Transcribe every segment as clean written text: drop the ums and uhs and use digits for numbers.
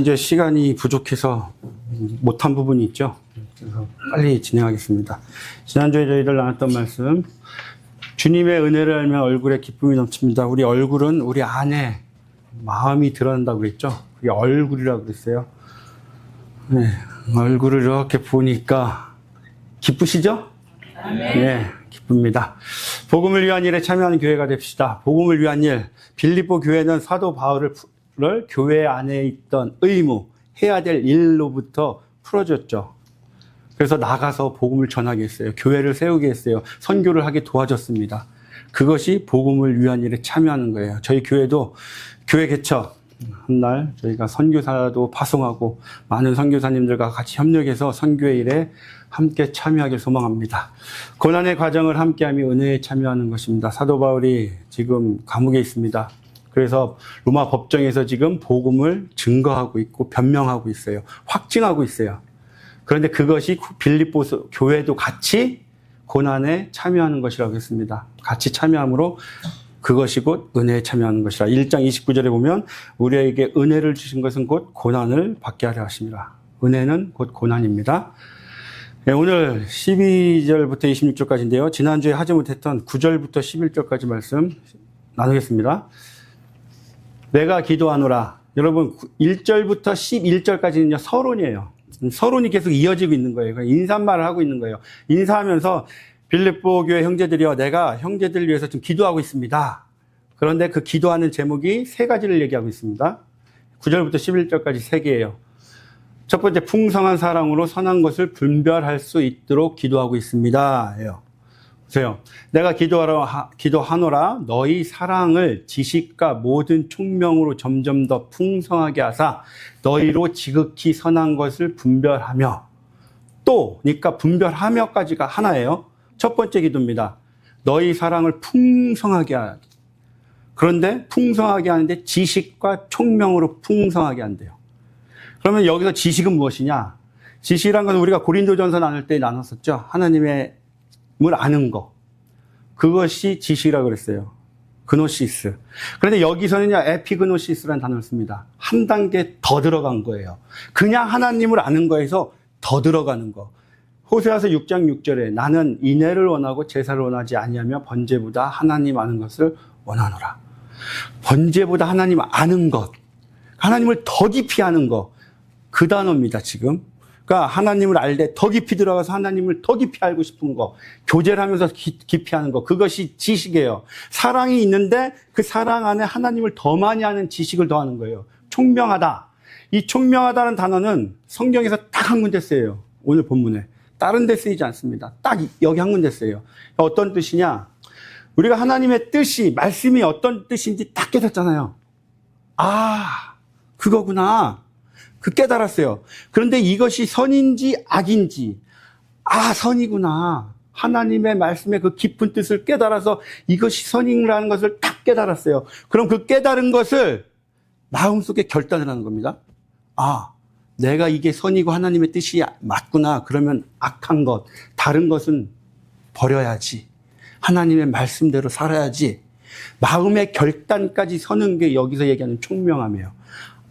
이제 시간이 부족해서 못한 부분이 있죠. 그래서 빨리 진행하겠습니다. 지난주에 저희들 나눴던 말씀, 주님의 은혜를 알면 얼굴에 기쁨이 넘칩니다. 우리 얼굴은 우리 안에 마음이 드러난다고 그랬죠. 그게 얼굴이라고 그랬어요. 네, 얼굴을 이렇게 보니까 기쁘시죠? 네, 기쁩니다. 복음을 위한 일에 참여하는 교회가 됩시다. 복음을 위한 일, 빌립보 교회는 사도 바울을 교회 안에 있던 의무, 해야 될 일로부터 풀어줬죠. 그래서 나가서 복음을 전하게 했어요. 교회를 세우게 했어요. 선교를 하게 도와줬습니다. 그것이 복음을 위한 일에 참여하는 거예요. 저희 교회도 교회 개척 한날 저희가 선교사도 파송하고 많은 선교사님들과 같이 협력해서 선교의 일에 함께 참여하길 소망합니다. 고난의 과정을 함께하며 은혜에 참여하는 것입니다. 사도 바울이 지금 감옥에 있습니다. 그래서 로마 법정에서 지금 복음을 증거하고 있고 변명하고 있어요. 확증하고 있어요. 그런데 그것이 빌립보 교회도 같이 고난에 참여하는 것이라고 했습니다. 같이 참여함으로 그것이 곧 은혜에 참여하는 것이라. 1장 29절에 보면 우리에게 은혜를 주신 것은 곧 고난을 받게 하려 하십니다. 은혜는 곧 고난입니다. 네, 오늘 12절부터 26절까지인데요. 지난주에 하지 못했던 9절부터 11절까지 말씀 나누겠습니다. 내가 기도하노라. 여러분 1절부터 11절까지는요 서론이에요. 서론이 계속 이어지고 있는 거예요. 인사말을 하고 있는 거예요. 인사하면서 빌립보 교회 형제들이여, 내가 형제들을 위해서 좀 기도하고 있습니다. 그런데 그 기도하는 제목이 세 가지를 얘기하고 있습니다. 9절부터 11절까지 세 개예요. 첫 번째, 풍성한 사랑으로 선한 것을 분별할 수 있도록 기도하고 있습니다. 보세요. 내가 기도하노라. 너희 사랑을 지식과 모든 총명으로 점점 더 풍성하게 하사 너희로 지극히 선한 것을 분별하며, 또 그러니까 분별하며까지가 하나예요. 첫 번째 기도입니다. 너희 사랑을 풍성하게 하기. 그런데 풍성하게 하는데 지식과 총명으로 풍성하게 한대요. 그러면 여기서 지식은 무엇이냐? 지식이란 건 우리가 고린도전서 나눌 때 나눴었죠. 하나님의 을 아는 거. 그것이 지식이라고 그랬어요. 그노시스. 그런데 여기서는요, 에피그노시스라는 단어를 씁니다. 한 단계 더 들어간 거예요. 그냥 하나님을 아는 거에서 더 들어가는 거. 호세아서 6장 6절에 나는 인애를 원하고 제사를 원하지 아니하며 번제보다 하나님 아는 것을 원하노라. 번제보다 하나님 아는 것. 하나님을 더 깊이 아는 거. 그 단어입니다, 지금. 그러니까 하나님을 알 때 더 깊이 들어가서 하나님을 더 깊이 알고 싶은 거, 교제를 하면서 깊이 하는 거, 그것이 지식이에요. 사랑이 있는데 그 사랑 안에 하나님을 더 많이 아는 지식을 더하는 거예요. 총명하다. 이 총명하다는 단어는 성경에서 딱 한 군데 쓰여요. 오늘 본문에. 다른 데 쓰이지 않습니다. 딱 여기 한 군데 쓰여요. 어떤 뜻이냐? 우리가 하나님의 뜻이, 말씀이 어떤 뜻인지 딱 깨닫잖아요. 아, 그거구나. 그 깨달았어요. 그런데 이것이 선인지 악인지, 아, 선이구나. 하나님의 말씀의 그 깊은 뜻을 깨달아서 이것이 선이라는 것을 딱 깨달았어요. 그럼 그 깨달은 것을 마음속에 결단을 하는 겁니다. 아, 내가 이게 선이고 하나님의 뜻이 맞구나. 그러면 악한 것, 다른 것은 버려야지. 하나님의 말씀대로 살아야지. 마음의 결단까지 서는 게 여기서 얘기하는 총명함이에요.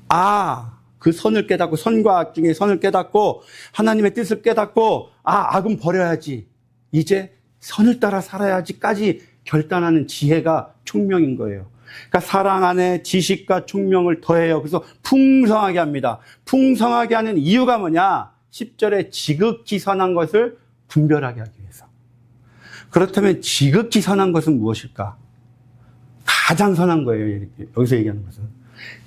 아, 그 선을 깨닫고, 선과 악 중에 선을 깨닫고 하나님의 뜻을 깨닫고, 아, 악은 버려야지. 이제 선을 따라 살아야지까지 결단하는 지혜가 총명인 거예요. 그러니까 사랑 안에 지식과 총명을 더해요. 그래서 풍성하게 합니다. 풍성하게 하는 이유가 뭐냐? 10절에 지극히 선한 것을 분별하게 하기 위해서. 그렇다면 지극히 선한 것은 무엇일까? 가장 선한 거예요. 이렇게 여기서 얘기하는 것은.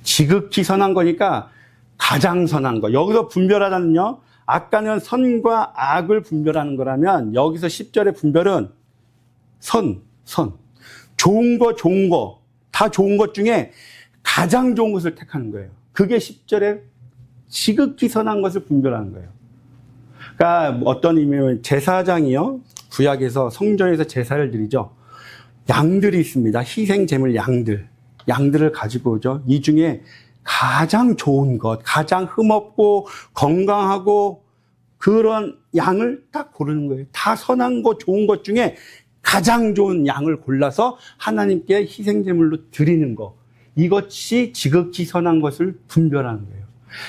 지극히 선한 거니까 가장 선한 거. 여기서 분별하다는요, 아까는 선과 악을 분별하는 거라면 여기서 10절의 분별은 선. 좋은 거, 다 좋은 것 중에 가장 좋은 것을 택하는 거예요. 그게 10절에 지극히 선한 것을 분별하는 거예요. 그러니까 어떤 의미면 제사장이요, 구약에서 성전에서 제사를 드리죠. 양들이 있습니다. 희생 제물 양들을 가지고 오죠. 이 중에 가장 좋은 것, 가장 흠없고 건강하고 그런 양을 딱 고르는 거예요. 다 선한 것, 좋은 것 중에 가장 좋은 양을 골라서 하나님께 희생제물로 드리는 것. 이것이 지극히 선한 것을 분별하는 거예요.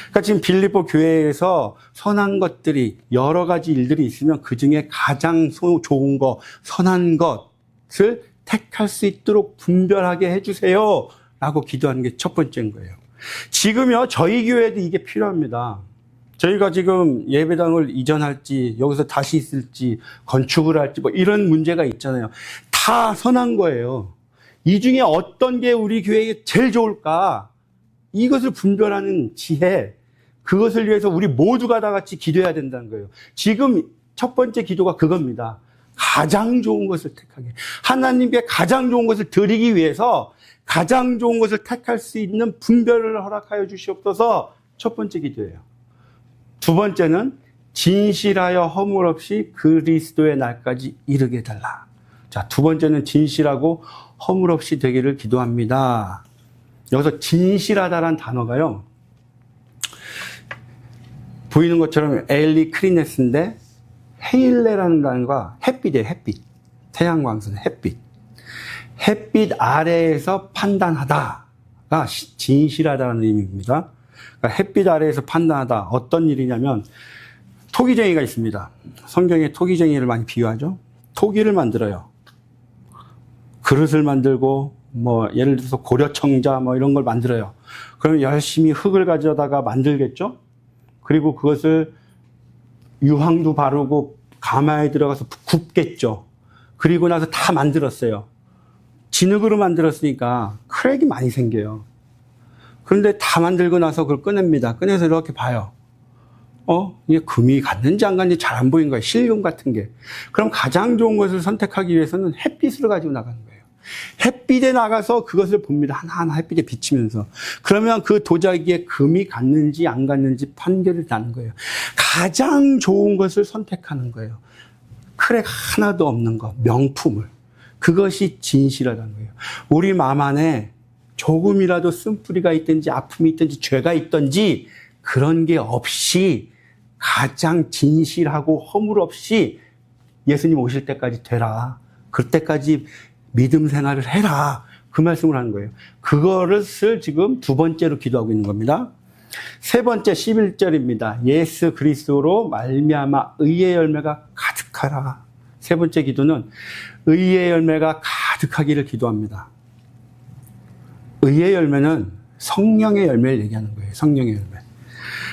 그러니까 지금 빌립보 교회에서 선한 것들이 여러 가지 일들이 있으면 그 중에 가장 좋은 거, 선한 것을 택할 수 있도록 분별하게 해주세요. 라고 기도하는 게 첫 번째인 거예요. 지금요, 저희 교회도 이게 필요합니다. 저희가 지금 예배당을 이전할지, 여기서 다시 있을지, 건축을 할지, 뭐 이런 문제가 있잖아요. 다 선한 거예요. 이 중에 어떤 게 우리 교회에 제일 좋을까? 이것을 분별하는 지혜, 그것을 위해서 우리 모두가 다 같이 기도해야 된다는 거예요. 지금 첫 번째 기도가 그겁니다. 가장 좋은 것을 택하게. 하나님께 가장 좋은 것을 드리기 위해서 가장 좋은 것을 택할 수 있는 분별을 허락하여 주시옵소서. 첫 번째 기도예요. 두 번째는 진실하여 허물 없이 그리스도의 날까지 이르게 해달라. 자, 두 번째는 진실하고 허물 없이 되기를 기도합니다. 여기서 진실하다라는 단어가요, 보이는 것처럼 엘리 크리네스인데 헤일레라는 단어가 햇빛이에요. 햇빛. 태양광선 햇빛. 햇빛 아래에서 판단하다가 진실하다는 의미입니다. 그러니까 햇빛 아래에서 판단하다. 어떤 일이냐면 토기쟁이가 있습니다. 성경에 토기쟁이를 많이 비유하죠. 토기를 만들어요. 그릇을 만들고 뭐 예를 들어서 고려청자 뭐 이런 걸 만들어요. 그러면 열심히 흙을 가져다가 만들겠죠. 그리고 그것을 유황도 바르고 가마에 들어가서 굽겠죠. 그리고 나서 다 만들었어요. 진흙으로 만들었으니까 크랙이 많이 생겨요. 그런데 다 만들고 나서 그걸 꺼냅니다. 꺼내서 이렇게 봐요. 이게 금이 갔는지 안 갔는지 잘 안 보이는 거예요. 실륨 같은 게. 그럼 가장 좋은 것을 선택하기 위해서는 햇빛을 가지고 나가는 거예요. 햇빛에 나가서 그것을 봅니다. 하나하나 햇빛에 비치면서. 그러면 그 도자기에 금이 갔는지 안 갔는지 판결이 나는 거예요. 가장 좋은 것을 선택하는 거예요. 크랙 하나도 없는 것, 명품을. 그것이 진실하다는 거예요. 우리 마음 안에 조금이라도 쓴뿌리가 있든지 아픔이 있든지 죄가 있든지 그런 게 없이 가장 진실하고 허물 없이 예수님 오실 때까지 되라. 그때까지 믿음 생활을 해라. 그 말씀을 하는 거예요. 그것을 지금 두 번째로 기도하고 있는 겁니다. 세 번째 11절입니다. 예수 그리스도로 말미암아 의의 열매가 가득하라. 세 번째 기도는 의의 열매가 가득하기를 기도합니다. 의의 열매는 성령의 열매를 얘기하는 거예요. 성령의 열매.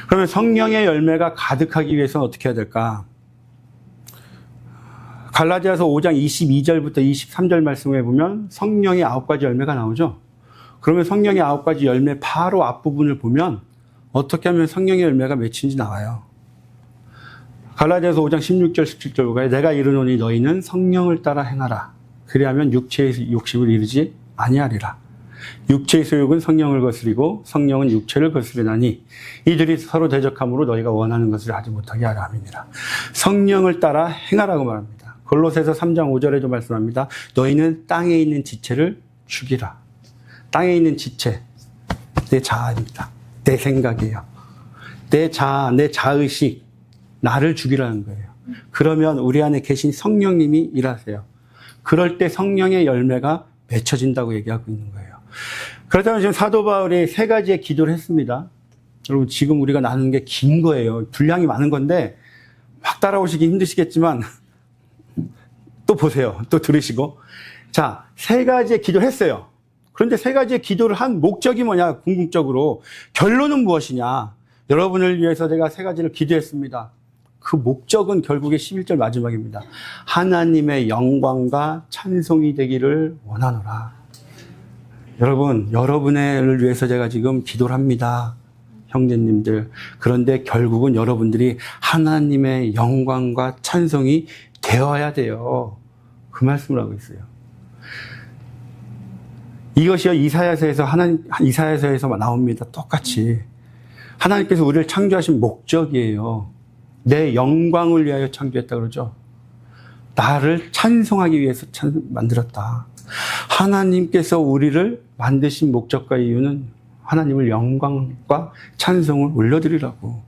그러면 성령의 열매가 가득하기 위해서는 어떻게 해야 될까? 갈라디아서 5장 22절부터 23절 말씀에 보면 성령의 9가지 열매가 나오죠. 그러면 성령의 9가지 열매 바로 앞부분을 보면 어떻게 하면 성령의 열매가 맺힌지 나와요. 갈라디아서 5장 16절 17절 보가요. 내가 이르노니 너희는 성령을 따라 행하라. 그리하면 육체의 욕심을 이루지 아니하리라. 육체의 소욕은 성령을 거스리고 성령은 육체를 거스리나니 이들이 서로 대적함으로 너희가 원하는 것을 하지 못하게 하라 함이니라. 성령을 따라 행하라고 말합니다. 골로새서 3장 5절에도 말씀합니다. 너희는 땅에 있는 지체를 죽이라. 땅에 있는 지체, 내 자아입니다. 내 생각이에요. 내 자아, 내 자의식, 나를 죽이라는 거예요. 그러면 우리 안에 계신 성령님이 일하세요. 그럴 때 성령의 열매가 맺혀진다고 얘기하고 있는 거예요. 그렇다면 지금 사도 바울이 세 가지의 기도를 했습니다. 여러분 지금 우리가 나누는 게 긴 거예요. 분량이 많은 건데 막 따라오시기 힘드시겠지만 또 보세요. 또 들으시고. 자, 세 가지의 기도를 했어요. 그런데 세 가지의 기도를 한 목적이 뭐냐? 궁극적으로 결론은 무엇이냐? 여러분을 위해서 제가 세 가지를 기도했습니다. 그 목적은 결국에 11절 마지막입니다. 하나님의 영광과 찬송이 되기를 원하노라. 여러분, 여러분을 위해서 제가 지금 기도를 합니다. 형제님들. 그런데 결국은 여러분들이 하나님의 영광과 찬송이 되어야 돼요. 그 말씀을 하고 있어요. 이것이요, 이사야서에서 나옵니다. 똑같이. 하나님께서 우리를 창조하신 목적이에요. 내 영광을 위하여 창조했다 그러죠. 나를 찬송하기 위해서 만들었다. 하나님께서 우리를 만드신 목적과 이유는 하나님을 영광과 찬송을 올려드리라고.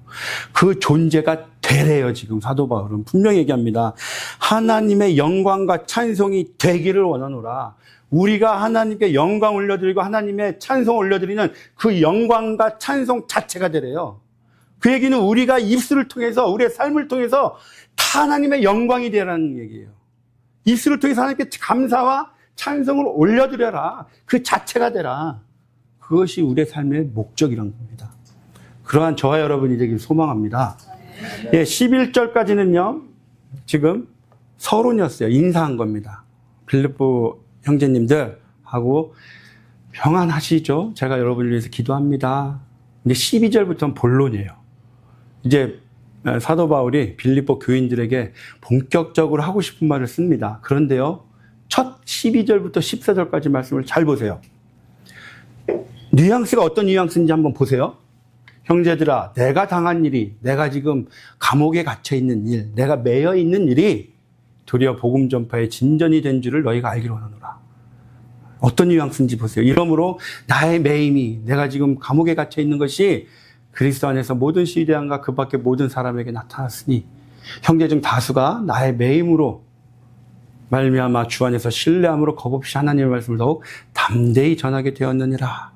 그 존재가 되래요. 지금 사도 바울은 분명히 얘기합니다. 하나님의 영광과 찬송이 되기를 원하노라. 우리가 하나님께 영광 올려드리고 하나님의 찬송 올려드리는 그 영광과 찬송 자체가 되래요. 그 얘기는 우리가 입술을 통해서, 우리의 삶을 통해서 다 하나님의 영광이 되라는 얘기예요. 입술을 통해서 하나님께 감사와 찬송을 올려드려라. 그 자체가 되라. 그것이 우리의 삶의 목적이란 겁니다. 그러한 저와 여러분이 되길 소망합니다. 예, 11절까지는요, 지금 서론이었어요. 인사한 겁니다. 빌립보 형제님들하고 평안하시죠? 제가 여러분을 위해서 기도합니다. 근데 12절부터는 본론이에요. 이제 사도 바울이 빌립보 교인들에게 본격적으로 하고 싶은 말을 씁니다. 그런데요, 첫 12절부터 14절까지 말씀을 잘 보세요. 뉘앙스가 어떤 뉘앙스인지 한번 보세요. 형제들아, 내가 당한 일이, 내가 지금 감옥에 갇혀 있는 일, 내가 매여 있는 일이 도리어 복음 전파의 진전이 된 줄을 너희가 알기를 원하노라. 어떤 뉘앙스인지 보세요. 이러므로 나의 매임이, 내가 지금 감옥에 갇혀 있는 것이 그리스도 안에서 모든 시대안과 그 밖의 모든 사람에게 나타났으니 형제 중 다수가 나의 매임으로 말미암아 주 안에서 신뢰함으로 겁없이 하나님의 말씀을 더욱 담대히 전하게 되었느니라.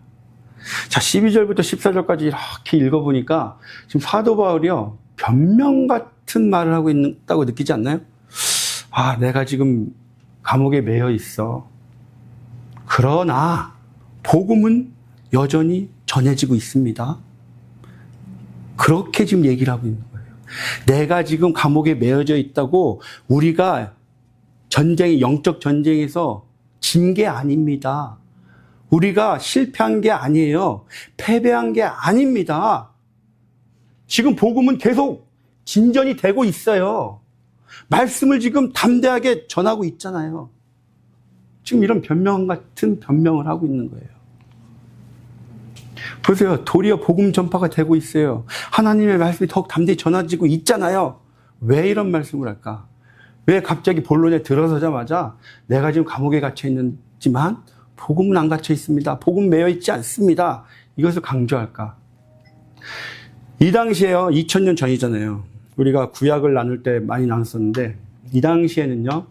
자, 12절부터 14절까지 이렇게 읽어보니까 지금 사도 바울이요, 변명 같은 말을 하고 있다고 느끼지 않나요? 아, 내가 지금 감옥에 매여 있어. 그러나 복음은 여전히 전해지고 있습니다. 그렇게 지금 얘기를 하고 있는 거예요. 내가 지금 감옥에 매여져 있다고 우리가 영적 전쟁에서 진 게 아닙니다. 우리가 실패한 게 아니에요. 패배한 게 아닙니다. 지금 복음은 계속 진전이 되고 있어요. 말씀을 지금 담대하게 전하고 있잖아요. 지금 이런 변명 같은 변명을 하고 있는 거예요. 보세요. 도리어 복음 전파가 되고 있어요. 하나님의 말씀이 더욱 담대히 전해지고 있잖아요. 왜 이런 말씀을 할까? 왜 갑자기 본론에 들어서자마자 내가 지금 감옥에 갇혀 있지만 복음은 안 갇혀 있습니다. 복음 매여 있지 않습니다. 이것을 강조할까? 이 당시에요. 2000년 전이잖아요. 우리가 구약을 나눌 때 많이 나눴었는데 이 당시에는요,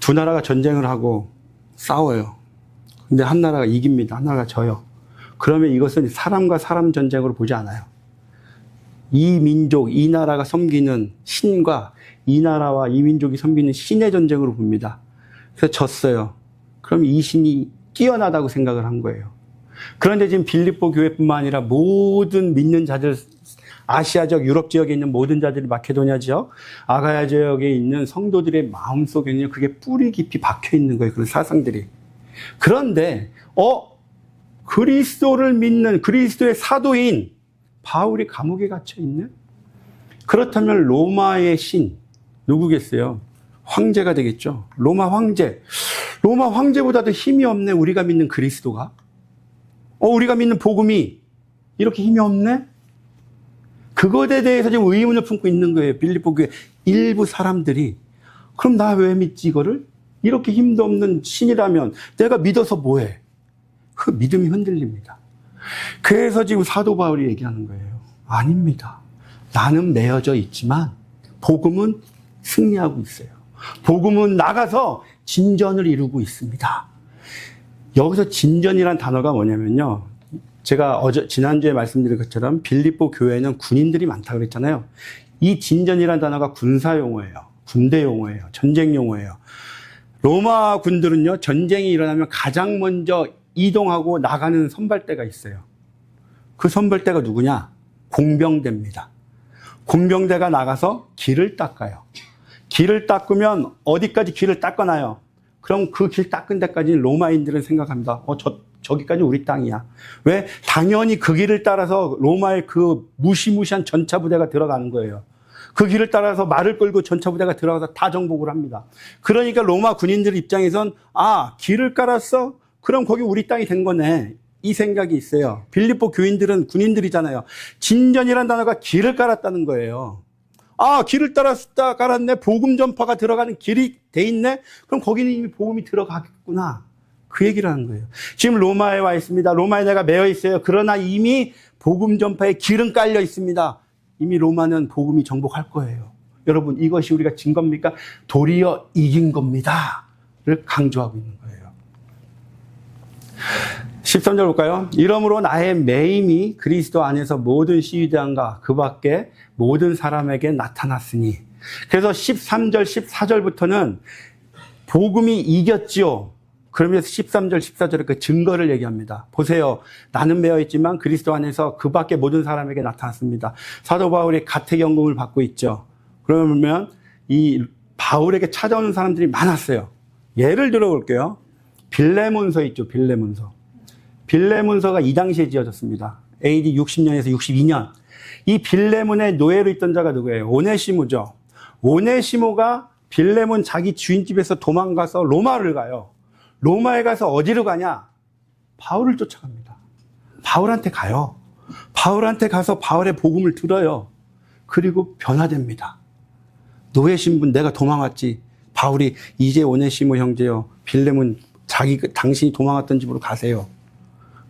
두 나라가 전쟁을 하고 싸워요. 근데 한 나라가 이깁니다. 한 나라가 져요. 그러면 이것은 사람과 사람 전쟁으로 보지 않아요. 이 민족, 이 나라가 섬기는 신과 이 나라와 이 민족이 섬기는 신의 전쟁으로 봅니다. 그래서 졌어요. 그럼 이 신이 뛰어나다고 생각을 한 거예요. 그런데 지금 빌립보 교회뿐만 아니라 모든 믿는 자들, 아시아 지역, 유럽 지역에 있는 모든 자들이, 마케도니아 지역, 아가야 지역에 있는 성도들의 마음속에는 그게 뿌리 깊이 박혀 있는 거예요. 그런 사상들이. 그런데 그리스도를 믿는 그리스도의 사도인 바울이 감옥에 갇혀 있네? 그렇다면 로마의 신 누구겠어요? 황제가 되겠죠. 로마 황제. 로마 황제보다도 힘이 없네, 우리가 믿는 그리스도가. 우리가 믿는 복음이 이렇게 힘이 없네? 그것에 대해서 지금 의문을 품고 있는 거예요. 빌립보 교회 일부 사람들이. 그럼 나 왜 믿지 이거를? 이렇게 힘도 없는 신이라면 내가 믿어서 뭐해? 그 믿음이 흔들립니다. 그래서 지금 사도 바울이 얘기하는 거예요. 아닙니다. 나는 매여져 있지만 복음은 승리하고 있어요. 복음은 나가서 진전을 이루고 있습니다. 여기서 진전이란 단어가 뭐냐면요, 제가 지난주에 말씀드린 것처럼 빌립보 교회는 군인들이 많다고 그랬잖아요. 이 진전이란 단어가 군사 용어예요. 군대 용어예요. 전쟁 용어예요. 로마 군들은요, 전쟁이 일어나면 가장 먼저 이동하고 나가는 선발대가 있어요. 그 선발대가 누구냐? 공병대입니다. 공병대가 나가서 길을 닦아요. 길을 닦으면 어디까지 길을 닦아놔요? 그럼 그 길 닦은 데까지는 로마인들은 생각합니다. 저기까지 우리 땅이야. 왜? 당연히 그 길을 따라서 로마의 그 무시무시한 전차 부대가 들어가는 거예요. 그 길을 따라서 말을 끌고 전차 부대가 들어가서 다 정복을 합니다. 그러니까 로마 군인들 입장에선 길을 깔았어? 그럼 거기 우리 땅이 된 거네. 이 생각이 있어요. 빌립보 교인들은 군인들이잖아요. 진전이라는 단어가 길을 깔았다는 거예요. 길을 깔았네. 복음 전파가 들어가는 길이 돼 있네. 그럼 거기는 이미 복음이 들어가겠구나. 그 얘기를 하는 거예요. 지금 로마에 와 있습니다. 로마에 내가 매여 있어요. 그러나 이미 복음 전파에 길은 깔려 있습니다. 이미 로마는 복음이 정복할 거예요. 여러분, 이것이 우리가 증거입니까? 도리어 이긴 겁니다. 를 강조하고 있는 거예요. 13절 볼까요? 이러므로 나의 매임이 그리스도 안에서 모든 시위대왕과 그 밖에 모든 사람에게 나타났으니. 그래서 13절, 14절부터는 복음이 이겼지요. 그러면서 13절, 14절에 그 증거를 얘기합니다. 보세요. 나는 매여 있지만 그리스도 안에서 그 밖에 모든 사람에게 나타났습니다. 사도 바울이 가택연금을 받고 있죠. 그러면 이 바울에게 찾아오는 사람들이 많았어요. 예를 들어 볼게요. 빌레몬서 있죠. 빌레몬서. 빌레몬서가 이 당시에 지어졌습니다. AD 60년에서 62년. 이 빌레몬의 노예로 있던 자가 누구예요? 오네시모죠. 오네시모가 빌레몬 자기 주인집에서 도망가서 로마를 가요. 로마에 가서 어디로 가냐? 바울을 쫓아갑니다. 바울한테 가요. 바울한테 가서 바울의 복음을 들어요. 그리고 변화됩니다. 노예 신분 내가 도망왔지. 바울이 이제 오네시모 형제요. 빌레몬 당신이 도망왔던 집으로 가세요.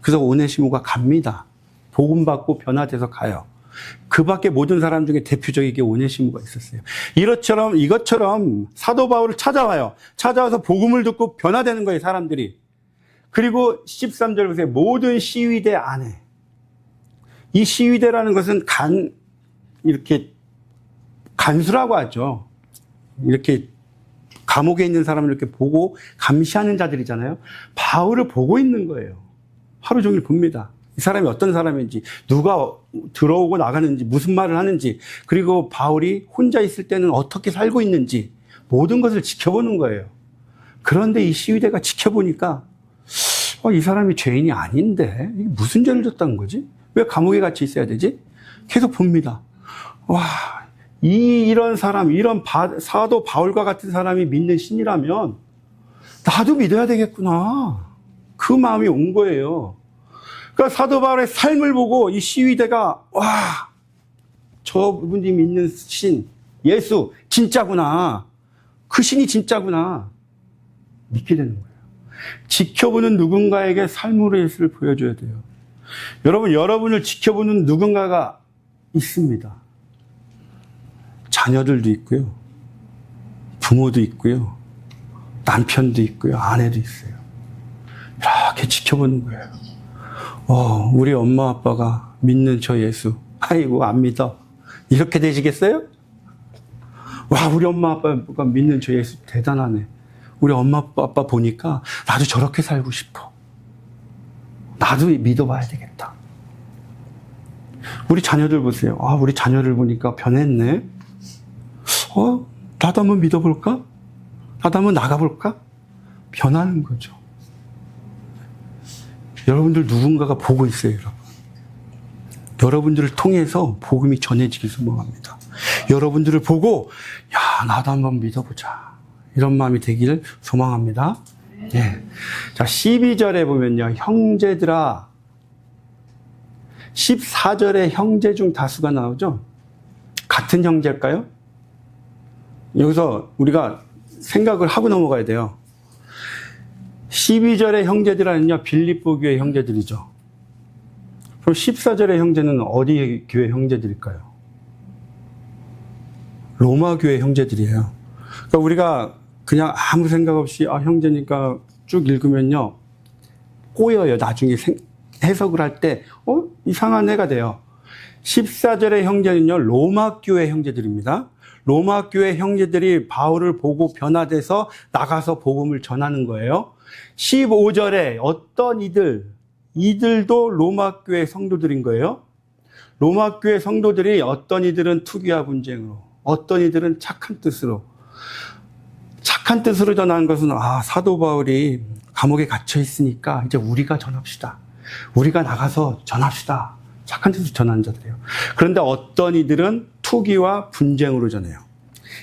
그래서 오네시모가 갑니다. 복음 받고 변화돼서 가요. 그 밖에 모든 사람 중에 대표적이게 오네시모가 있었어요. 이것처럼 사도 바울을 찾아와요. 찾아와서 복음을 듣고 변화되는 거예요, 사람들이. 그리고 13절 보세요. 모든 시위대 안에. 이 시위대라는 것은 이렇게 간수라고 하죠. 이렇게 감옥에 있는 사람을 이렇게 보고 감시하는 자들이잖아요. 바울을 보고 있는 거예요. 하루 종일 봅니다. 이 사람이 어떤 사람인지, 누가 들어오고 나가는지, 무슨 말을 하는지, 그리고 바울이 혼자 있을 때는 어떻게 살고 있는지, 모든 것을 지켜보는 거예요. 그런데 이 시위대가 지켜보니까, 이 사람이 죄인이 아닌데, 이게 무슨 죄를 졌다는 거지? 왜 감옥에 갇혀 있어야 되지? 계속 봅니다. 와, 이런 사람, 이런 사도 바울과 같은 사람이 믿는 신이라면, 나도 믿어야 되겠구나. 그 마음이 온 거예요. 그러니까 사도 바울의 삶을 보고 이 시위대가 와, 저분이 믿는 신, 예수 진짜구나. 그 신이 진짜구나. 믿게 되는 거예요. 지켜보는 누군가에게 삶으로 예수를 보여줘야 돼요. 여러분을 지켜보는 누군가가 있습니다. 자녀들도 있고요. 부모도 있고요. 남편도 있고요. 아내도 있어요. 이렇게 지켜보는 거예요. 우리 엄마 아빠가 믿는 저 예수. 아이고, 안 믿어. 이렇게 되시겠어요? 와, 우리 엄마 아빠가 믿는 저 예수 대단하네. 우리 엄마 아빠 보니까 나도 저렇게 살고 싶어. 나도 믿어봐야 되겠다. 우리 자녀들 보세요. 우리 자녀를 보니까 변했네. 나도 한번 믿어볼까? 나도 한번 나가볼까? 변하는 거죠. 여러분들 누군가가 보고 있어요, 여러분. 여러분들을 통해서 복음이 전해지길 소망합니다. 여러분들을 보고, 나도 한번 믿어보자. 이런 마음이 되기를 소망합니다. 예. 자, 12절에 보면요, 형제들아. 14절에 형제 중 다수가 나오죠? 같은 형제일까요? 여기서 우리가 생각을 하고 넘어가야 돼요. 12절의 형제들은요, 빌립보 교회 형제들이죠. 그럼 14절의 형제는 어디 교회 형제들일까요? 로마 교회 형제들이에요. 그러니까 우리가 그냥 아무 생각 없이 형제니까 쭉 읽으면요, 꼬여요. 나중에 해석을 할 때 이상한 애가 돼요. 14절의 형제는요, 로마 교회 형제들입니다. 로마 교회 형제들이 바울을 보고 변화돼서 나가서 복음을 전하는 거예요. 15절에 어떤 이들도 로마 교회 성도들인 거예요. 로마 교회 성도들이 어떤 이들은 투기와 분쟁으로, 어떤 이들은 착한 뜻으로 전하는 것은 사도 바울이 감옥에 갇혀 있으니까 이제 우리가 전합시다. 우리가 나가서 전합시다. 착한 뜻으로 전하는 자들이에요. 그런데 어떤 이들은 투기와 분쟁으로 전해요.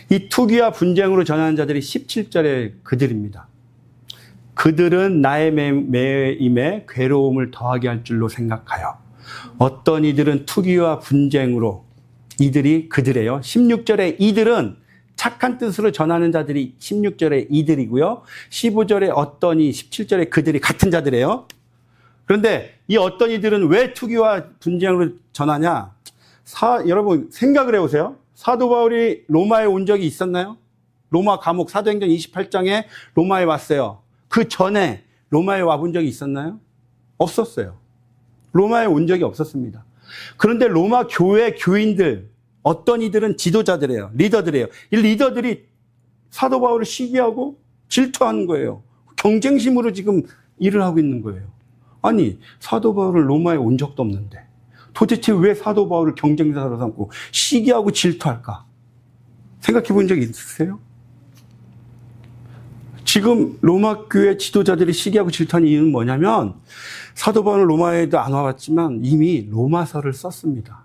이 투기와 분쟁으로 전하는 자들이 17절에 그들입니다. 그들은 나의 매임에 괴로움을 더하게 할 줄로 생각하여. 어떤 이들은 투기와 분쟁으로, 그들이에요. 16절에 이들은 착한 뜻으로 전하는 자들이 16절에 이들이고요. 15절에 어떠니, 17절에 그들이 같은 자들이에요. 그런데 이 어떤 이들은 왜 투기와 분쟁으로 전하냐? 여러분 생각을 해보세요. 사도 바울이 로마에 온 적이 있었나요? 로마 감옥 사도행전 28장에 로마에 왔어요. 그 전에 로마에 와본 적이 있었나요? 없었어요. 로마에 온 적이 없었습니다. 그런데 로마 교회 교인들, 어떤 이들은 지도자들이에요. 리더들이에요. 이 리더들이 사도 바울을 시기하고 질투하는 거예요. 경쟁심으로 지금 일을 하고 있는 거예요. 아니, 사도 바울은 로마에 온 적도 없는데 도대체 왜 사도 바울을 경쟁자로 삼고 시기하고 질투할까? 생각해 본 적 있으세요? 지금 로마 교회 지도자들이 시기하고 질투하는 이유는 뭐냐면 사도 바울은 로마에도 안 와봤지만 이미 로마서를 썼습니다.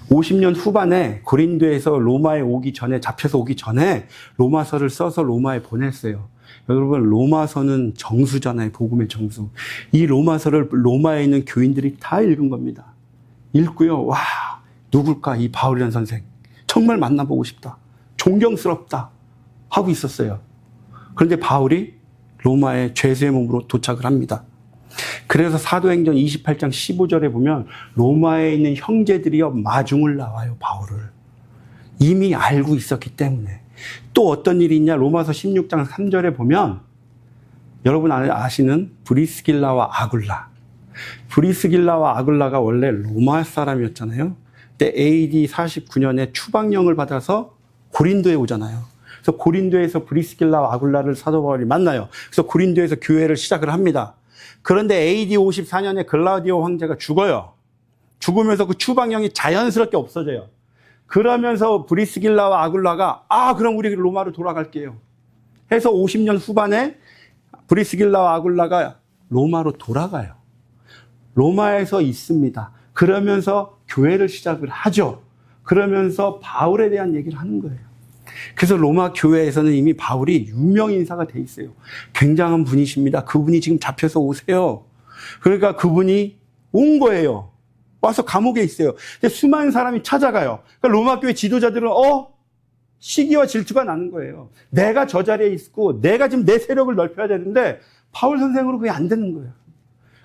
50년 후반에 고린도에서 로마에 오기 전에, 잡혀서 오기 전에 로마서를 써서 로마에 보냈어요. 여러분, 로마서는 정수잖아요. 복음의 정수. 이 로마서를 로마에 있는 교인들이 다 읽은 겁니다. 읽고요. 와, 누굴까? 이 바울이라는 선생. 정말 만나보고 싶다. 존경스럽다. 하고 있었어요. 그런데 바울이 로마에 죄수의 몸으로 도착을 합니다. 그래서 사도행전 28장 15절에 보면 로마에 있는 형제들이여 마중을 나와요. 바울을. 이미 알고 있었기 때문에. 또 어떤 일이 있냐? 로마서 16장 3절에 보면 여러분 아시는 브리스길라와 아굴라. 브리스길라와 아굴라가 원래 로마 사람이었잖아요. 근데 AD 49년에 추방령을 받아서 고린도에 오잖아요. 그래서 고린도에서 브리스길라와 아굴라를 사도 바울이 만나요. 그래서 고린도에서 교회를 시작을 합니다. 그런데 AD 54년에 글라우디오 황제가 죽어요. 죽으면서 그 추방령이 자연스럽게 없어져요. 그러면서 브리스길라와 아굴라가 그럼 우리 로마로 돌아갈게요. 해서 50년 후반에 브리스길라와 아굴라가 로마로 돌아가요. 로마에서 있습니다. 그러면서 교회를 시작을 하죠. 그러면서 바울에 대한 얘기를 하는 거예요. 그래서 로마 교회에서는 이미 바울이 유명 인사가 돼 있어요. 굉장한 분이십니다. 그분이 지금 잡혀서 오세요. 그러니까 그분이 온 거예요. 와서 감옥에 있어요. 근데 수많은 사람이 찾아가요. 그러니까 로마 교회 지도자들은 시기와 질투가 나는 거예요. 내가 저 자리에 있고 내가 지금 내 세력을 넓혀야 되는데 바울 선생으로 그게 안 되는 거예요.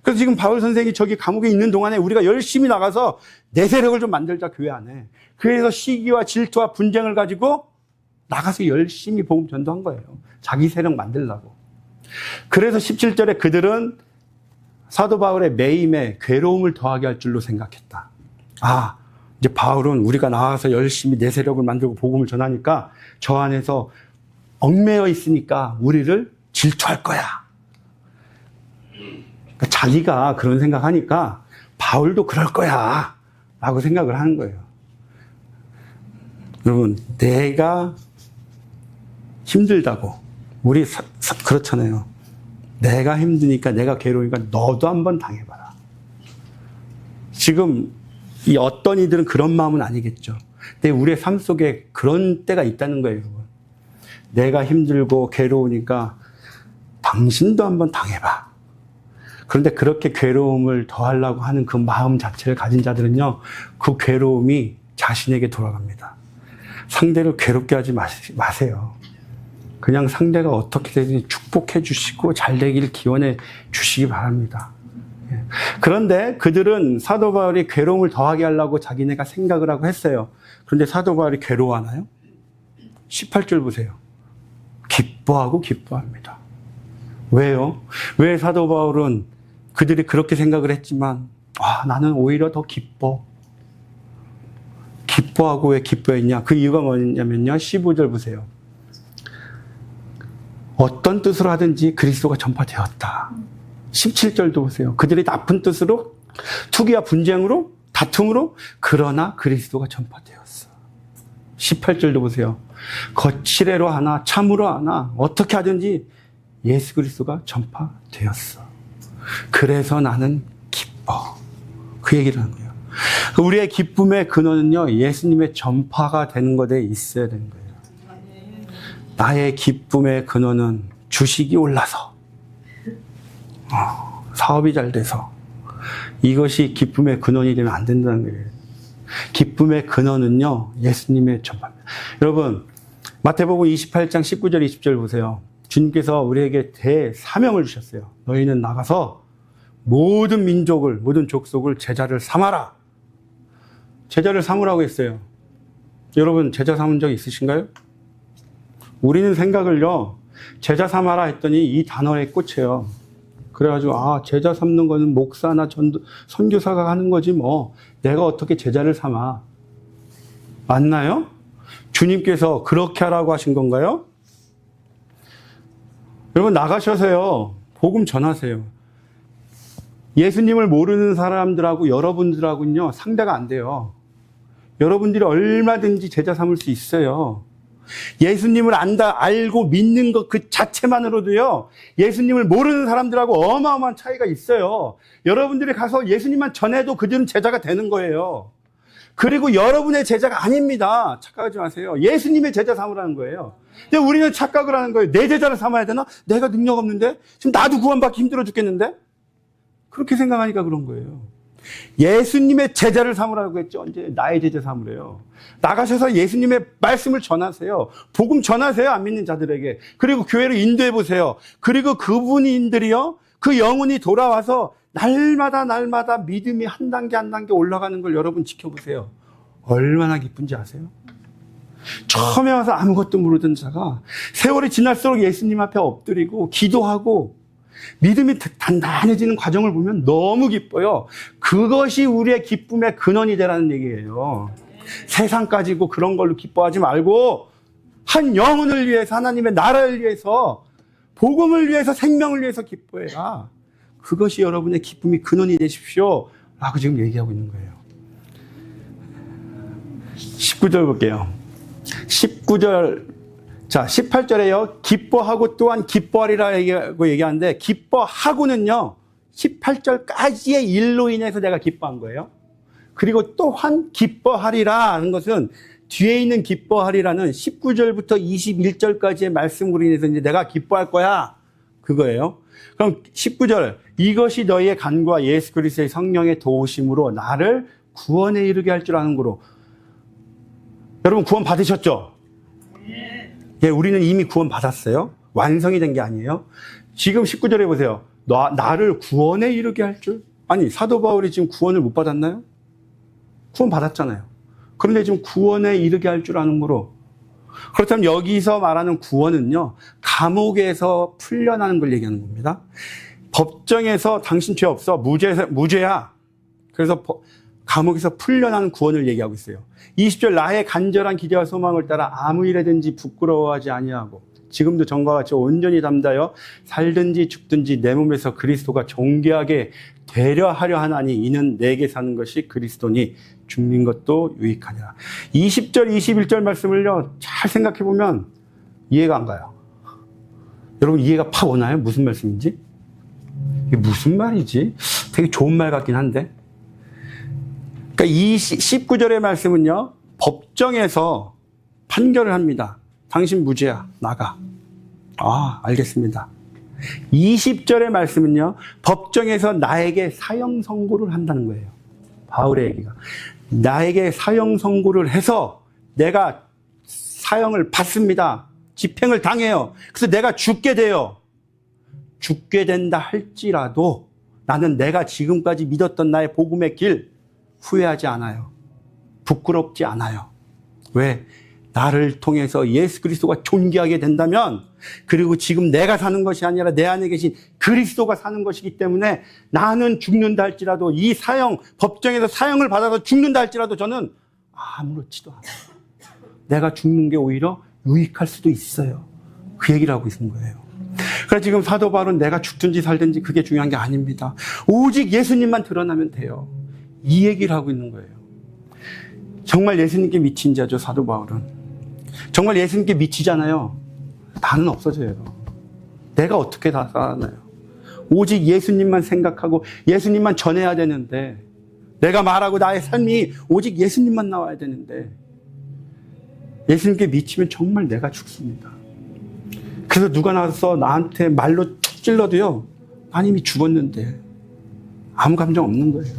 그래서 지금 바울 선생이 저기 감옥에 있는 동안에 우리가 열심히 나가서 내 세력을 좀 만들자, 교회 안에. 그래서 시기와 질투와 분쟁을 가지고 나가서 열심히 복음 전도한 거예요. 자기 세력 만들려고. 그래서 17절에 그들은 사도 바울의 매임에 괴로움을 더하게 할 줄로 생각했다. 이제 바울은 우리가 나와서 열심히 내 세력을 만들고 복음을 전하니까 저 안에서 얽매여 있으니까 우리를 질투할 거야. 그러니까 자기가 그런 생각하니까 바울도 그럴 거야 라고 생각을 하는 거예요. 여러분, 내가 힘들다고 우리 그렇잖아요. 내가 힘드니까, 내가 괴로우니까 너도 한번 당해봐라. 지금 이 어떤 이들은 그런 마음은 아니겠죠. 근데 우리의 삶 속에 그런 때가 있다는 거예요, 여러분. 내가 힘들고 괴로우니까 당신도 한번 당해봐. 그런데 그렇게 괴로움을 더하려고 하는 그 마음 자체를 가진 자들은요, 그 괴로움이 자신에게 돌아갑니다. 상대를 괴롭게 하지 마세요. 그냥 상대가 어떻게 되든지 축복해 주시고 잘 되길 기원해 주시기 바랍니다. 그런데 그들은 사도 바울이 괴로움을 더하게 하려고 자기네가 생각을 하고 했어요. 그런데 사도 바울이 괴로워하나요? 18절 보세요. 기뻐하고 기뻐합니다. 왜요? 왜 사도 바울은 그들이 그렇게 생각을 했지만 나는 오히려 더 기뻐. 기뻐하고 왜 기뻐했냐? 그 이유가 뭐냐면요. 15절 보세요. 어떤 뜻으로 하든지 그리스도가 전파되었다. 17절도 보세요. 그들이 나쁜 뜻으로, 투기와 분쟁으로, 다툼으로, 그러나 그리스도가 전파되었어. 18절도 보세요. 거칠애로 하나, 참으로 하나, 어떻게 하든지 예수 그리스도가 전파되었어. 그래서 나는 기뻐. 그 얘기를 하는 거예요. 우리의 기쁨의 근원은요, 예수님의 전파가 되는 것에 있어야 되는 거예요. 나의 기쁨의 근원은 주식이 올라서, 사업이 잘 돼서, 이것이 기쁨의 근원이 되면 안 된다는 거예요. 기쁨의 근원은요, 예수님의 전파입니다. 여러분, 마태복음 28장 19절 20절 보세요. 주님께서 우리에게 대사명을 주셨어요. 너희는 나가서 모든 민족을, 모든 족속을 제자를 삼아라. 제자를 삼으라고 했어요. 여러분, 제자 삼은 적 있으신가요? 우리는 생각을요, 제자 삼아라 했더니 이 단어에 꽂혀요. 그래가지고, 제자 삼는 거는 목사나 선교사가 하는 거지 뭐. 내가 어떻게 제자를 삼아. 맞나요? 주님께서 그렇게 하라고 하신 건가요? 여러분, 나가셔서요, 복음 전하세요. 예수님을 모르는 사람들하고 여러분들하고는요, 상대가 안 돼요. 여러분들이 얼마든지 제자 삼을 수 있어요. 예수님을 알고 믿는 것 그 자체만으로도요, 예수님을 모르는 사람들하고 어마어마한 차이가 있어요. 여러분들이 가서 예수님만 전해도 그들은 제자가 되는 거예요. 그리고 여러분의 제자가 아닙니다. 착각하지 마세요. 예수님의 제자 삼으라는 거예요. 근데 우리는 착각을 하는 거예요. 내 제자를 삼아야 되나? 내가 능력 없는데? 지금 나도 구원받기 힘들어 죽겠는데? 그렇게 생각하니까 그런 거예요. 예수님의 제자를 삼으라고 했죠. 언제 나의 제자 삼으래요. 나가셔서 예수님의 말씀을 전하세요. 복음 전하세요. 안 믿는 자들에게. 그리고 교회를 인도해 보세요. 그리고 그분들이요, 그 영혼이 돌아와서 날마다 믿음이 한 단계 한 단계 올라가는 걸 여러분 지켜보세요. 얼마나 기쁜지 아세요? 처음에 와서 아무것도 모르던 자가 세월이 지날수록 예수님 앞에 엎드리고 기도하고 믿음이 단단해지는 과정을 보면 너무 기뻐요. 그것이 우리의 기쁨의 근원이 되라는 얘기예요. 세상 가지고 그런 걸로 기뻐하지 말고 한 영혼을 위해서, 하나님의 나라를 위해서, 복음을 위해서, 생명을 위해서 기뻐해라. 그것이 여러분의 기쁨이 근원이 되십시오 라고 지금 얘기하고 있는 거예요. 19절 볼게요. 19절, 자, 18절에요. 기뻐하고 또한 기뻐하리라 얘기하는데, 기뻐하고는요, 18절까지의 일로 인해서 내가 기뻐한 거예요. 그리고 또한 기뻐하리라 하는 것은 뒤에 있는 기뻐하리라는 19절부터 21절까지의 말씀으로 인해서 이제 내가 기뻐할 거야. 그거예요. 그럼 19절, 이것이 너희의 간구와 예수 그리스도의 성령의 도우심으로 나를 구원에 이르게 할 줄 아는 거로. 여러분 구원 받으셨죠? 예, 우리는 이미 구원 받았어요. 완성이 된 게 아니에요. 지금 19절에 보세요. 나를 구원에 이르게 할 줄? 아니, 사도 바울이 지금 구원을 못 받았나요? 구원 받았잖아요. 그런데 지금 구원에 이르게 할 줄 아는 거로. 그렇다면 여기서 말하는 구원은요, 감옥에서 풀려나는 걸 얘기하는 겁니다. 법정에서 당신 죄 없어. 무죄야. 그래서 감옥에서 풀려나는 구원을 얘기하고 있어요. 20절, 나의 간절한 기대와 소망을 따라 아무 일에든지 부끄러워하지 아니하고 지금도 전과 같이 온전히 담다여 살든지 죽든지 내 몸에서 그리스도가 존귀하게 되려 하려 하나니 이는 내게 사는 것이 그리스도니 죽는 것도 유익하니라. 20절, 21절 말씀을요, 잘 생각해 보면 이해가 안 가요. 여러분 이해가 팍 오나요? 무슨 말씀인지? 이게 무슨 말이지? 되게 좋은 말 같긴 한데. 그러니까 이 19절의 말씀은요, 법정에서 판결을 합니다. 당신 무죄야. 나가. 알겠습니다. 20절의 말씀은요, 법정에서 나에게 사형 선고를 한다는 거예요. 바울의 얘기가. 나에게 사형 선고를 해서 내가 사형을 받습니다. 집행을 당해요. 그래서 내가 죽게 돼요. 죽게 된다 할지라도 나는 내가 지금까지 믿었던 나의 복음의 길 후회하지 않아요. 부끄럽지 않아요. 왜? 나를 통해서 예수 그리스도가 존귀하게 된다면, 그리고 지금 내가 사는 것이 아니라 내 안에 계신 그리스도가 사는 것이기 때문에 나는 죽는다 할지라도, 이 사형, 법정에서 사형을 받아서 죽는다 할지라도 저는 아무렇지도 않아요. 내가 죽는 게 오히려 유익할 수도 있어요. 그 얘기를 하고 있는 거예요. 그래서 지금 사도 바울은 내가 죽든지 살든지 그게 중요한 게 아닙니다. 오직 예수님만 드러나면 돼요. 이 얘기를 하고 있는 거예요. 정말 예수님께 미친 자죠, 사도 바울은. 정말 예수님께 미치잖아요. 나는 없어져요. 내가 어떻게 다 살아나요? 오직 예수님만 생각하고 예수님만 전해야 되는데, 내가 말하고 나의 삶이 오직 예수님만 나와야 되는데, 예수님께 미치면 정말 내가 죽습니다. 그래서 누가 나와서 나한테 말로 툭 찔러도요, 난 이미 죽었는데 아무 감정 없는 거예요.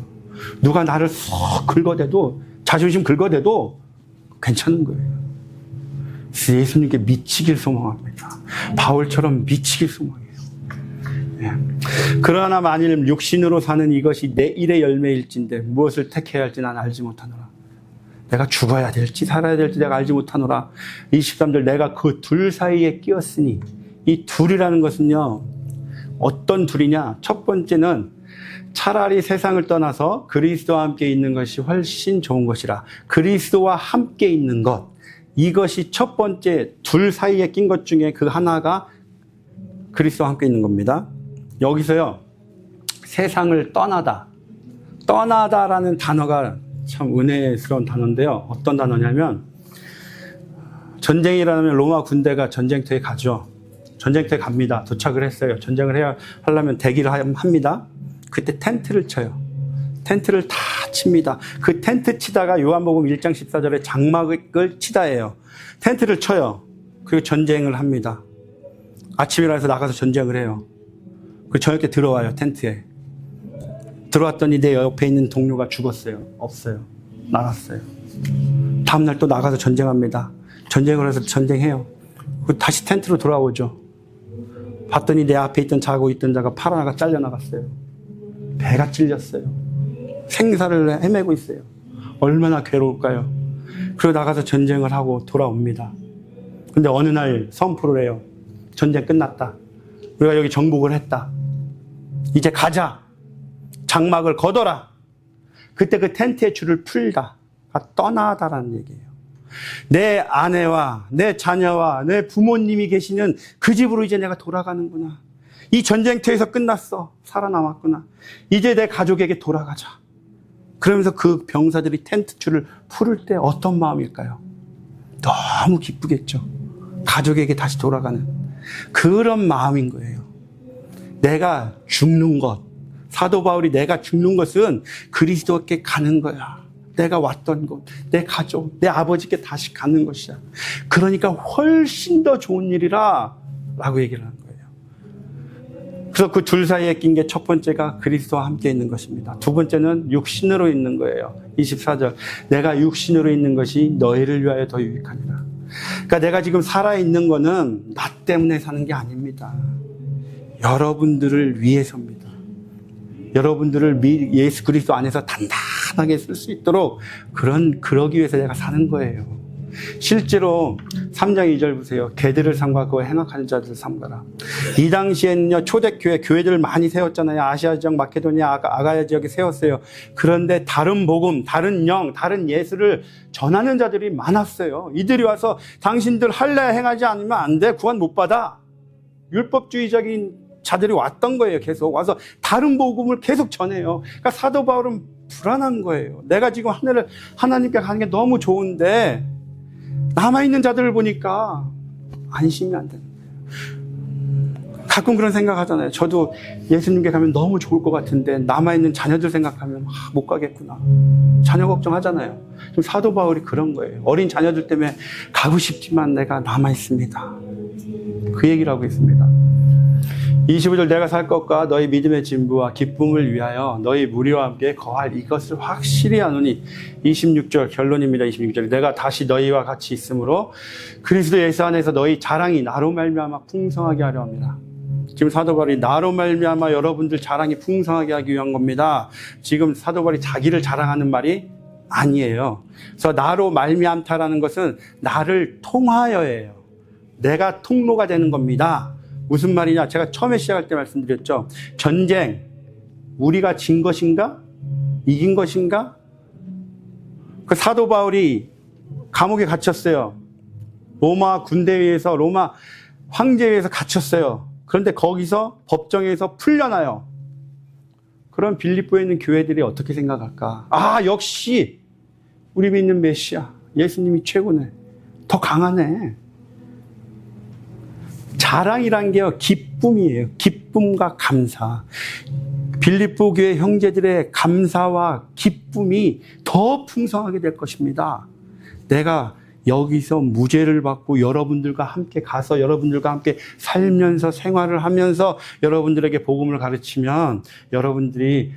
누가 나를 쏙 긁어대도, 자존심 긁어대도 괜찮은 거예요. 예수님께 미치길 소망합니다. 바울처럼 미치길 소망해요. 예. 그러나 만일 육신으로 사는 이것이 내 일의 열매일진데 무엇을 택해야 할지 난 알지 못하노라. 내가 죽어야 될지 살아야 될지 내가 알지 못하노라. 23절 내가 그 둘 사이에 끼었으니 이 둘이라는 것은요. 어떤 둘이냐. 첫 번째는 차라리 세상을 떠나서 그리스도와 함께 있는 것이 훨씬 좋은 것이라. 그리스도와 함께 있는 것. 이것이 첫 번째 둘 사이에 낀 것 중에 그 하나가 그리스도와 함께 있는 겁니다. 여기서요. 세상을 떠나다. 떠나다라는 단어가 참 은혜스러운 단어인데요. 어떤 단어냐면 전쟁이라면 로마 군대가 전쟁터에 가죠. 전쟁터에 갑니다. 도착을 했어요. 전쟁을 해야 하려면 대기를 합니다. 그때 텐트를 쳐요. 텐트를 다 칩니다. 그 텐트 치다가 요한복음 1장 14절에 장막을 치다예요. 텐트를 쳐요. 그리고 전쟁을 합니다. 아침이라 해서 나가서 전쟁을 해요. 그 저녁에 들어와요. 텐트에. 들어왔더니 내 옆에 있는 동료가 죽었어요. 없어요. 나갔어요. 다음날 또 나가서 전쟁합니다. 전쟁을 해서 전쟁해요. 다시 텐트로 돌아오죠. 봤더니 내 앞에 자고 있던 자가 팔 하나가 잘려나갔어요. 배가 찔렸어요. 생사를 헤매고 있어요. 얼마나 괴로울까요? 그리고 나가서 전쟁을 하고 돌아옵니다. 근데 어느 날 선포를 해요. 전쟁 끝났다. 우리가 여기 정복을 했다. 이제 가자. 장막을 걷어라. 그때 그 텐트의 줄을 풀다. 떠나다라는 얘기예요. 내 아내와 내 자녀와 내 부모님이 계시는 그 집으로 이제 내가 돌아가는구나. 이 전쟁터에서 끝났어. 살아남았구나. 이제 내 가족에게 돌아가자. 그러면서 그 병사들이 텐트 줄을 풀을 때 어떤 마음일까요? 너무 기쁘겠죠. 가족에게 다시 돌아가는 그런 마음인 거예요. 내가 죽는 것, 사도 바울이 내가 죽는 것은 그리스도께 가는 거야. 내가 왔던 곳, 내 가족, 내 아버지께 다시 가는 것이야. 그러니까 훨씬 더 좋은 일이라 라고 얘기를 하는 거예요. 그래서 그 둘 사이에 낀 게 첫 번째가 그리스도와 함께 있는 것입니다. 두 번째는 육신으로 있는 거예요. 24절 내가 육신으로 있는 것이 너희를 위하여 더 유익하니라. 그러니까 내가 지금 살아있는 거는 나 때문에 사는 게 아닙니다. 여러분들을 위해서입니다. 여러분들을 예수 그리스도 안에서 단단하게 쓸 수 있도록 그러기 위해서 내가 사는 거예요. 실제로 3장 2절 보세요. 개들을 삼가 그와 행악하는 자들을 삼가라. 이 당시에는요, 초대교회, 교회들을 많이 세웠잖아요. 아시아 지역, 마케도니아, 아가야 지역에 세웠어요. 그런데 다른 복음, 다른 영, 다른 예수를 전하는 자들이 많았어요. 이들이 와서 당신들 할례 행하지 않으면 안 돼. 구원 못 받아. 율법주의적인 자들이 왔던 거예요. 계속 와서 다른 복음을 계속 전해요. 그러니까 사도 바울은 불안한 거예요. 내가 지금 하늘을 하나님께 가는 게 너무 좋은데 남아있는 자들을 보니까 안심이 안 되는 거예요. 가끔 그런 생각 하잖아요. 저도 예수님께 가면 너무 좋을 것 같은데 남아있는 자녀들 생각하면 못 가겠구나. 자녀 걱정하잖아요. 좀 사도 바울이 그런 거예요. 어린 자녀들 때문에 가고 싶지만 내가 남아있습니다. 그 얘기를 하고 있습니다. 25절 내가 살 것과 너희 믿음의 진부와 기쁨을 위하여 너희 무리와 함께 거할 이것을 확실히 아노니 26절 결론입니다. 26절 내가 다시 너희와 같이 있으므로 그리스도 예수 안에서 너희 자랑이 나로 말미암아 풍성하게 하려 합니다. 지금 사도 바울이 나로 말미암아 여러분들 자랑이 풍성하게 하기 위한 겁니다. 지금 사도 바울이 자기를 자랑하는 말이 아니에요. 그래서 나로 말미암다라는 것은 나를 통하여예요. 내가 통로가 되는 겁니다. 무슨 말이냐? 제가 처음에 시작할 때 말씀드렸죠. 전쟁, 우리가 진 것인가? 이긴 것인가? 그 사도 바울이 감옥에 갇혔어요. 로마 군대에 의해서, 로마 황제에 의해서 갇혔어요. 그런데 거기서 법정에서 풀려나요. 그럼 빌립보에 있는 교회들이 어떻게 생각할까? 아, 역시 우리 믿는 메시아, 예수님이 최고네. 더 강하네. 자랑이란 게요, 기쁨이에요. 기쁨과 감사. 빌립보 교회 형제들의 감사와 기쁨이 더 풍성하게 될 것입니다. 내가 여기서 무죄를 받고 여러분들과 함께 가서 여러분들과 함께 살면서 생활을 하면서 여러분들에게 복음을 가르치면 여러분들이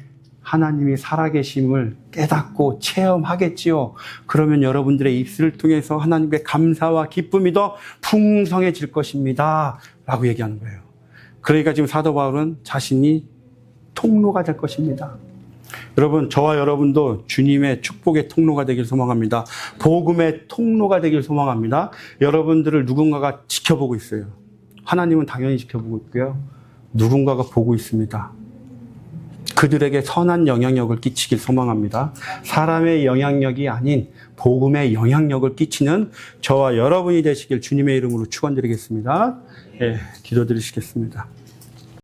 하나님이 살아계심을 깨닫고 체험하겠지요. 그러면 여러분들의 입술을 통해서 하나님께 감사와 기쁨이 더 풍성해질 것입니다. 라고 얘기하는 거예요. 그러니까 지금 사도 바울은 자신이 통로가 될 것입니다. 여러분, 저와 여러분도 주님의 축복의 통로가 되길 소망합니다. 복음의 통로가 되길 소망합니다. 여러분들을 누군가가 지켜보고 있어요. 하나님은 당연히 지켜보고 있고요. 누군가가 보고 있습니다. 그들에게 선한 영향력을 끼치길 소망합니다. 사람의 영향력이 아닌 복음의 영향력을 끼치는 저와 여러분이 되시길 주님의 이름으로 축원드리겠습니다. 예, 기도드리시겠습니다.